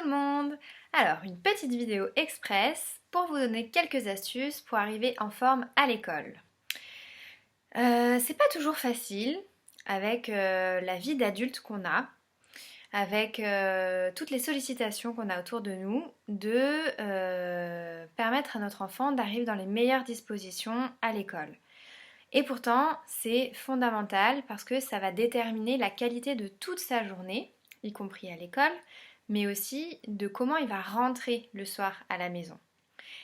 le monde! Alors, une petite vidéo express pour vous donner quelques astuces pour arriver en forme à l'école. C'est pas toujours facile avec la vie d'adulte qu'on a, avec toutes les sollicitations qu'on a autour de nous, de permettre à notre enfant d'arriver dans les meilleures dispositions à l'école. Et pourtant, c'est fondamental parce que ça va déterminer la qualité de toute sa journée, y compris à l'école, mais aussi de comment il va rentrer le soir à la maison.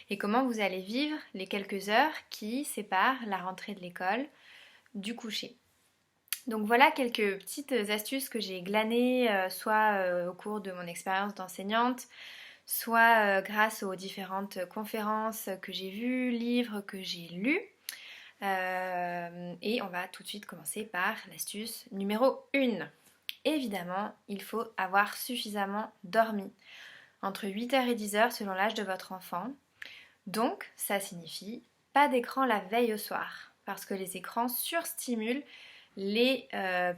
Et comment vous allez vivre les quelques heures qui séparent la rentrée de l'école du coucher. Donc voilà quelques petites astuces que j'ai glanées, soit au cours de mon expérience d'enseignante, soit grâce aux différentes conférences que j'ai vues, livres que j'ai lus. Et on va tout de suite commencer par l'astuce numéro 1. Évidemment, il faut avoir suffisamment dormi, entre 8h et 10h selon l'âge de votre enfant. Donc, ça signifie pas d'écran la veille au soir, parce que les écrans surstimulent les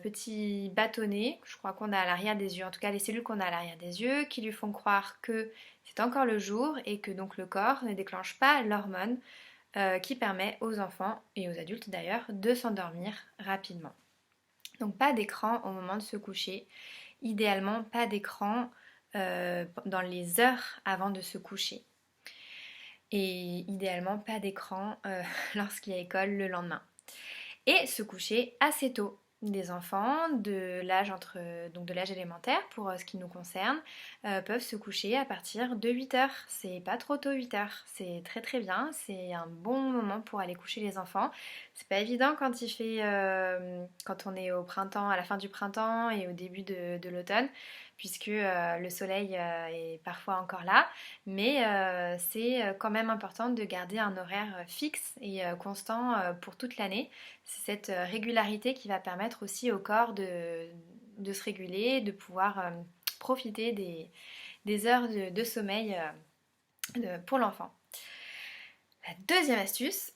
petits bâtonnets, je crois qu'on a à l'arrière des yeux, en tout cas les cellules qu'on a à l'arrière des yeux, qui lui font croire que c'est encore le jour et que donc le corps ne déclenche pas l'hormone qui permet aux enfants et aux adultes d'ailleurs de s'endormir rapidement. Donc pas d'écran au moment de se coucher, idéalement pas d'écran dans les heures avant de se coucher. Et idéalement pas d'écran lorsqu'il y a école le lendemain. Et se coucher assez tôt. Des enfants de l'âge élémentaire pour ce qui nous concerne peuvent se coucher à partir de 8h. C'est pas trop tôt 8h, c'est très très bien, c'est un bon moment pour aller coucher les enfants. C'est pas évident quand il fait quand on est au printemps, à la fin du printemps et au début de l'automne, puisque le soleil est parfois encore là, mais c'est quand même important de garder un horaire fixe et constant pour toute l'année. C'est cette régularité qui va permettre aussi au corps de se réguler, de pouvoir profiter des heures de sommeil pour l'enfant. La deuxième astuce,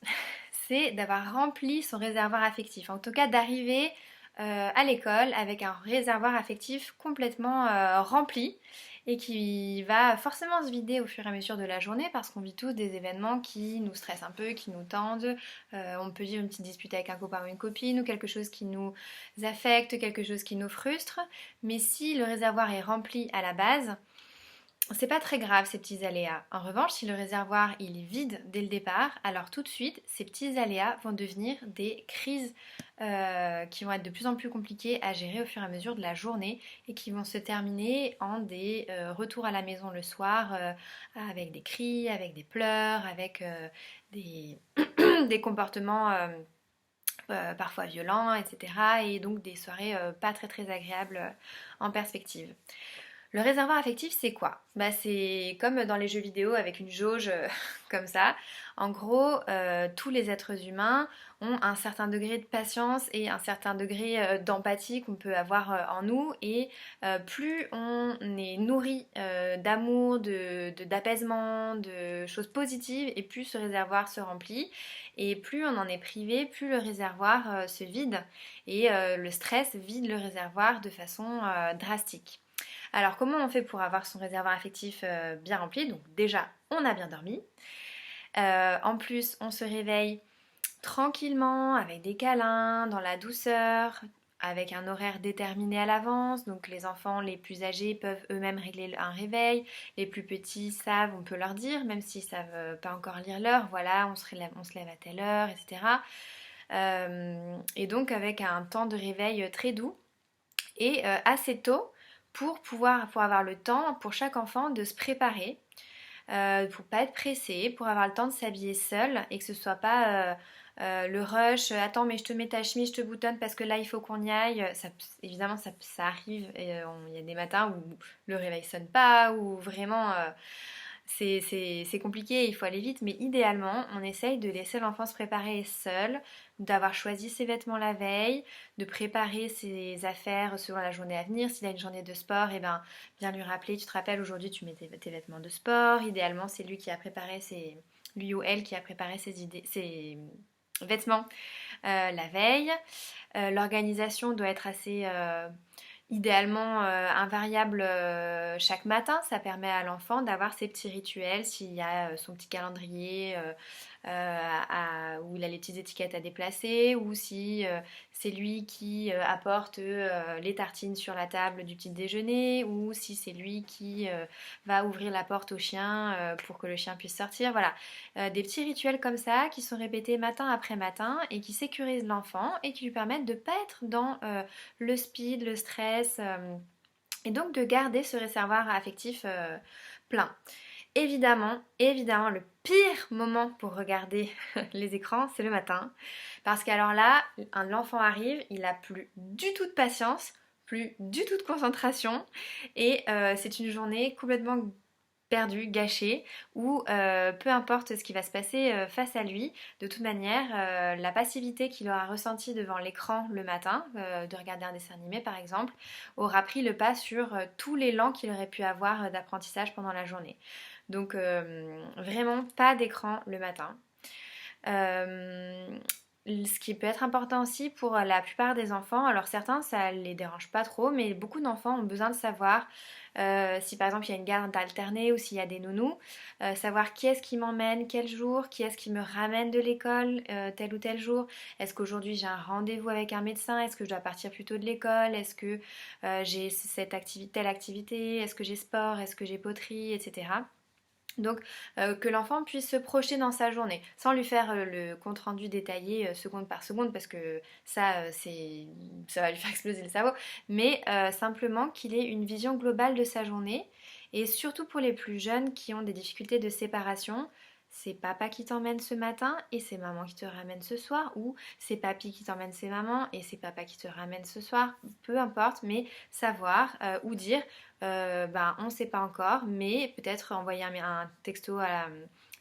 c'est d'avoir rempli son réservoir affectif. En tout cas, d'arriver à l'école avec un réservoir affectif complètement rempli et qui va forcément se vider au fur et à mesure de la journée parce qu'on vit tous des événements qui nous stressent un peu, qui nous tendent. On peut vivre une petite dispute avec un copain ou une copine ou quelque chose qui nous affecte, quelque chose qui nous frustre. Mais si le réservoir est rempli à la base, c'est pas très grave ces petits aléas. En revanche, si le réservoir il est vide dès le départ, alors tout de suite, ces petits aléas vont devenir des crises qui vont être de plus en plus compliquées à gérer au fur et à mesure de la journée et qui vont se terminer en des retours à la maison le soir avec des cris, avec des pleurs, avec des, des comportements parfois violents, etc. Et donc des soirées pas très très agréables en perspective. Le réservoir affectif, c'est quoi? C'est comme dans les jeux vidéo avec une jauge comme ça. En gros, tous les êtres humains ont un certain degré de patience et un certain degré d'empathie qu'on peut avoir en nous. Et plus on est nourri d'amour, d'apaisement, de choses positives, et plus ce réservoir se remplit. Et plus on en est privé, plus le réservoir se vide. Et le stress vide le réservoir de façon drastique. Alors comment on fait pour avoir son réservoir affectif bien rempli? Donc déjà, on a bien dormi. En plus, on se réveille tranquillement, avec des câlins, dans la douceur, avec un horaire déterminé à l'avance. Donc les enfants les plus âgés peuvent eux-mêmes régler un réveil. Les plus petits savent, on peut leur dire, même s'ils ne savent pas encore lire l'heure, voilà, on se lève à telle heure, etc. Et donc avec un temps de réveil très doux et assez tôt, pour avoir le temps pour chaque enfant de se préparer, pour pas être pressé, pour avoir le temps de s'habiller seul et que ce soit pas le rush, attends mais je te mets ta chemise, je te boutonne parce que là il faut qu'on y aille. Évidemment ça arrive, il y a des matins où le réveil sonne pas, ou vraiment c'est compliqué, il faut aller vite, mais idéalement, on essaye de laisser l'enfant se préparer seul, d'avoir choisi ses vêtements la veille, de préparer ses affaires selon la journée à venir. S'il a une journée de sport, et bien lui rappeler, tu te rappelles, aujourd'hui tu mets tes vêtements de sport. Idéalement, c'est lui ou elle qui a préparé ses vêtements la veille. L'organisation doit être assez Idéalement invariable chaque matin, ça permet à l'enfant d'avoir ses petits rituels, s'il y a son petit calendrier où il a les petites étiquettes à déplacer, ou si c'est lui qui apporte les tartines sur la table du petit déjeuner, ou si c'est lui qui va ouvrir la porte au chien pour que le chien puisse sortir. Voilà, des petits rituels comme ça qui sont répétés matin après matin et qui sécurisent l'enfant et qui lui permettent de ne pas être dans le speed, le stress, et donc de garder ce réservoir affectif plein. Évidemment, le pire moment pour regarder les écrans, c'est le matin. Parce qu'alors là, l'enfant arrive, il n'a plus du tout de patience, plus du tout de concentration, et c'est une journée complètement perdu, gâché, ou peu importe ce qui va se passer face à lui, de toute manière, la passivité qu'il aura ressentie devant l'écran le matin, de regarder un dessin animé par exemple, aura pris le pas sur tout l'élan qu'il aurait pu avoir d'apprentissage pendant la journée. Donc vraiment pas d'écran le matin. Ce qui peut être important aussi pour la plupart des enfants, alors certains ça les dérange pas trop, mais beaucoup d'enfants ont besoin de savoir si par exemple il y a une garde alternée ou s'il y a des nounous, savoir qui est-ce qui m'emmène, quel jour, qui est-ce qui me ramène de l'école tel ou tel jour, est-ce qu'aujourd'hui j'ai un rendez-vous avec un médecin, est-ce que je dois partir plus tôt de l'école, est-ce que j'ai telle activité, est-ce que j'ai sport, est-ce que j'ai poterie, etc. Donc que l'enfant puisse se projeter dans sa journée sans lui faire le compte rendu détaillé seconde par seconde parce que ça va lui faire exploser le cerveau, mais simplement qu'il ait une vision globale de sa journée et surtout pour les plus jeunes qui ont des difficultés de séparation. C'est papa qui t'emmène ce matin et c'est maman qui te ramène ce soir, ou c'est papy qui t'emmène c'est maman et c'est papa qui te ramène ce soir, peu importe, mais savoir ou dire on ne sait pas encore, mais peut-être envoyer un texto à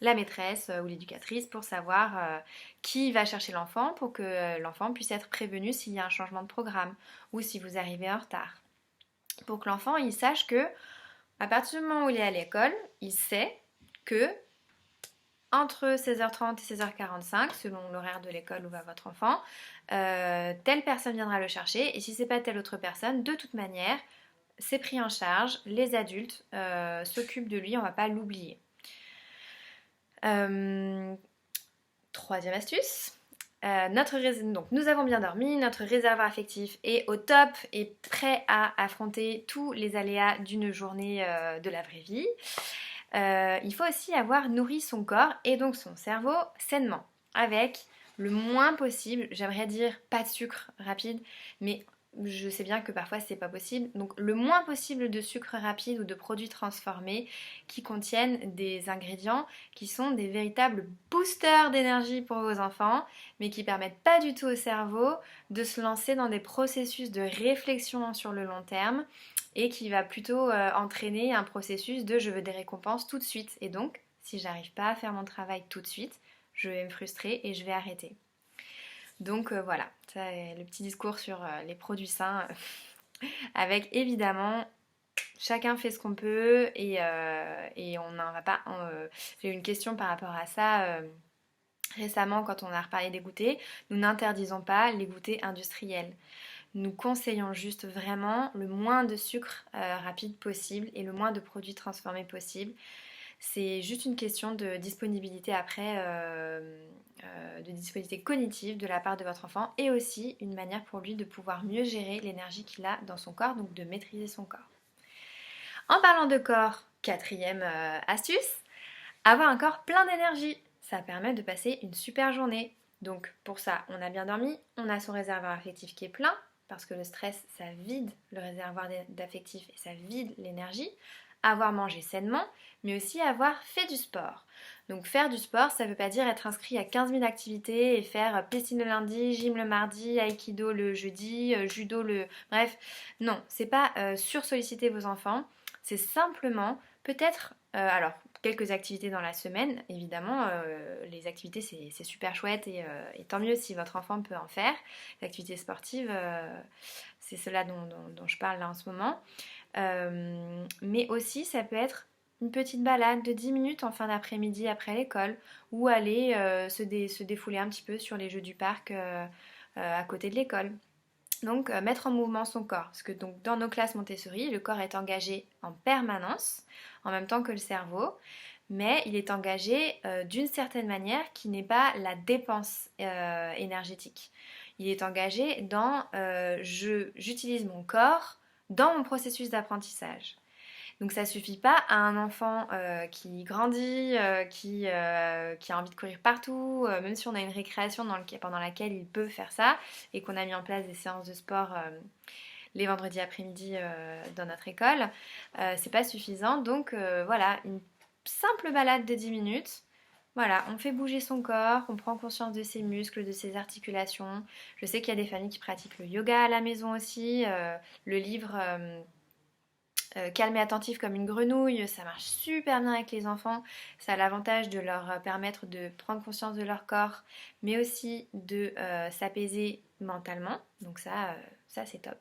la maîtresse ou l'éducatrice pour savoir qui va chercher l'enfant pour que l'enfant puisse être prévenu s'il y a un changement de programme ou si vous arrivez en retard. Pour que l'enfant il sache que à partir du moment où il est à l'école, il sait que entre 16h30 et 16h45, selon l'horaire de l'école où va votre enfant, telle personne viendra le chercher et si c'est pas telle autre personne, de toute manière, c'est pris en charge, les adultes s'occupent de lui, on va pas l'oublier. Troisième astuce, donc nous avons bien dormi, notre réservoir affectif est au top et prêt à affronter tous les aléas d'une journée de la vraie vie. Il faut aussi avoir nourri son corps et donc son cerveau sainement, avec le moins possible, j'aimerais dire pas de sucre rapide, mais je sais bien que parfois c'est pas possible, donc le moins possible de sucre rapide ou de produits transformés qui contiennent des ingrédients qui sont des véritables boosters d'énergie pour vos enfants, mais qui permettent pas du tout au cerveau de se lancer dans des processus de réflexion sur le long terme et qui va plutôt entraîner un processus de je veux des récompenses tout de suite. Et donc, si j'arrive pas à faire mon travail tout de suite, je vais me frustrer et je vais arrêter. Donc voilà, ça est le petit discours sur les produits sains, avec évidemment chacun fait ce qu'on peut et on n'en va pas. J'ai eu une question par rapport à ça récemment quand on a reparlé des goûters. Nous n'interdisons pas les goûters industriels. Nous conseillons juste vraiment le moins de sucre rapide possible et le moins de produits transformés possible. C'est juste une question de disponibilité après, de disponibilité cognitive de la part de votre enfant et aussi une manière pour lui de pouvoir mieux gérer l'énergie qu'il a dans son corps, donc de maîtriser son corps. En parlant de corps, quatrième astuce, avoir un corps plein d'énergie. Ça permet de passer une super journée. Donc pour ça, on a bien dormi, on a son réservoir affectif qui est plein, parce que le stress, ça vide le réservoir d'affectif et ça vide l'énergie. Avoir mangé sainement, mais aussi avoir fait du sport. Donc faire du sport, ça ne veut pas dire être inscrit à 15 000 activités et faire piscine le lundi, gym le mardi, aikido le jeudi, judo le... Bref, non, c'est pas sursolliciter vos enfants, c'est simplement peut-être... alors, quelques activités dans la semaine, évidemment, les activités c'est super chouette et tant mieux si votre enfant peut en faire. Les activités sportives, c'est cela dont je parle là en ce moment. Mais aussi ça peut être une petite balade de 10 minutes en fin d'après-midi après l'école ou aller se défouler un petit peu sur les jeux du parc à côté de l'école. Donc mettre en mouvement son corps, parce que donc, dans nos classes Montessori, le corps est engagé en permanence, en même temps que le cerveau, mais il est engagé d'une certaine manière qui n'est pas la dépense énergétique. Il est engagé dans j'utilise mon corps dans mon processus d'apprentissage. Donc ça suffit pas à un enfant qui grandit, qui a envie de courir partout, même si on a une récréation pendant laquelle il peut faire ça et qu'on a mis en place des séances de sport les vendredis après-midi dans notre école, c'est pas suffisant. Donc voilà, une simple balade de 10 minutes. Voilà, on fait bouger son corps, on prend conscience de ses muscles, de ses articulations. Je sais qu'il y a des familles qui pratiquent le yoga à la maison aussi. Le livre Calme et attentif comme une grenouille, ça marche super bien avec les enfants. Ça a l'avantage de leur permettre de prendre conscience de leur corps, mais aussi de s'apaiser mentalement. Donc ça c'est top.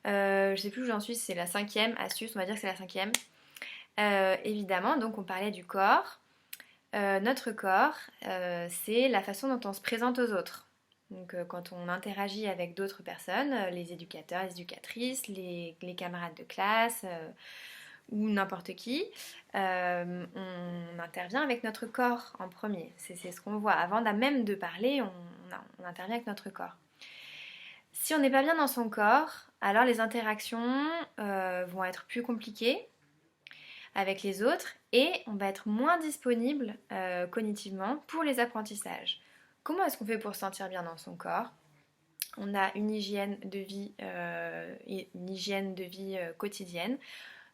Je sais plus où j'en suis, c'est la 5e astuce, on va dire que c'est la 5e. Évidemment, donc on parlait du corps. Notre corps, c'est la façon dont on se présente aux autres. Donc quand on interagit avec d'autres personnes, les éducateurs, les éducatrices, les camarades de classe ou n'importe qui, on intervient avec notre corps en premier. C'est ce qu'on voit. Avant même de parler, on intervient avec notre corps. Si on n'est pas bien dans son corps, alors les interactions vont être plus compliquées avec les autres et on va être moins disponible cognitivement pour les apprentissages. Comment est-ce qu'on fait pour se sentir bien dans son corps? On a une hygiène de vie, quotidienne.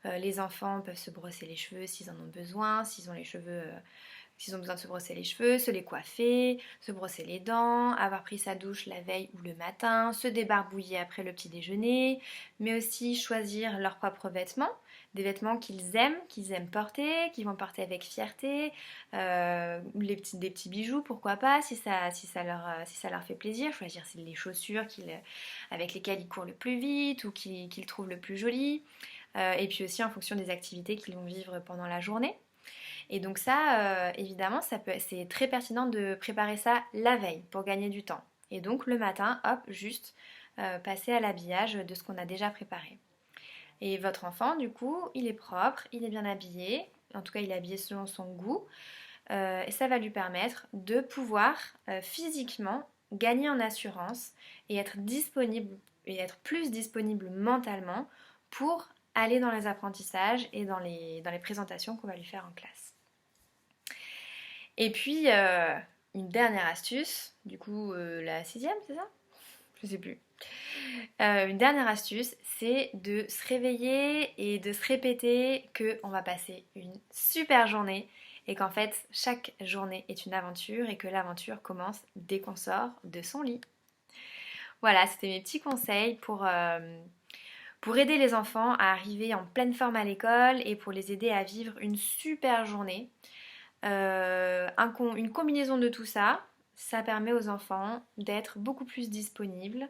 Les enfants peuvent se brosser les cheveux s'ils en ont besoin, s'ils ont besoin de se brosser les cheveux, se les coiffer, se brosser les dents, avoir pris sa douche la veille ou le matin, se débarbouiller après le petit déjeuner, mais aussi choisir leurs propres vêtements, des vêtements qu'ils aiment porter, qu'ils vont porter avec fierté, des petits bijoux, pourquoi pas, si ça leur fait plaisir, choisir les chaussures avec lesquelles ils courent le plus vite ou qu'ils trouvent le plus jolies, et puis aussi en fonction des activités qu'ils vont vivre pendant la journée. Et donc ça, évidemment, c'est très pertinent de préparer ça la veille pour gagner du temps. Et donc le matin, hop, juste passer à l'habillage de ce qu'on a déjà préparé. Et votre enfant, du coup, il est propre, il est bien habillé, en tout cas il est habillé selon son goût, et ça va lui permettre de pouvoir physiquement gagner en assurance et être disponible et être plus disponible mentalement pour aller dans les apprentissages et dans les présentations qu'on va lui faire en classe. Et puis, une dernière astuce, du coup la 6e, c'est ça? Je sais plus. Une dernière astuce, c'est de se réveiller et de se répéter qu'on va passer une super journée et qu'en fait, chaque journée est une aventure et que l'aventure commence dès qu'on sort de son lit. Voilà, c'était mes petits conseils pour aider les enfants à arriver en pleine forme à l'école et pour les aider à vivre une super journée. Une combinaison de tout ça, ça permet aux enfants d'être beaucoup plus disponibles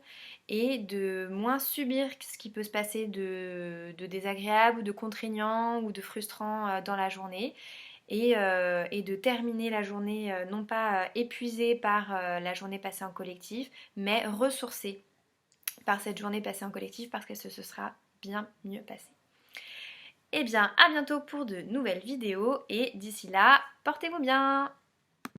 et de moins subir ce qui peut se passer de désagréable ou de contraignant ou de frustrant dans la journée et de terminer la journée non pas épuisée par la journée passée en collectif, mais ressourcée par cette journée passée en collectif parce que ce sera bien mieux passé. Eh bien, à bientôt pour de nouvelles vidéos et d'ici là, portez-vous bien!